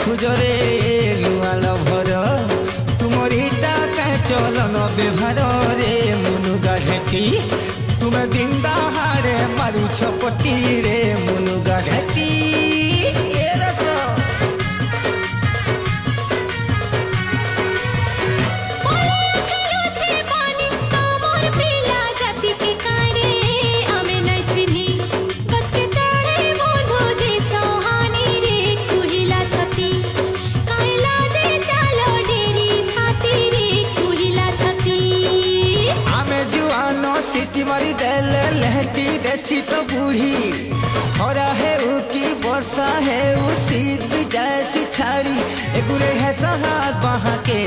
খুজরে লুয়াল ভর তুমরি টাকা চলন ব্যবহার রে মুনুগা ঘেটি তুমি দিন দাহাড়ে মারুছ পটি রে মুনুগা ঘেটি এ রস मारी देले लहटी देसी तो बूढ़ी खरा है की वर्षा है शीत भी जैसी छाड़ी एगुरे है सहाद वहाँ के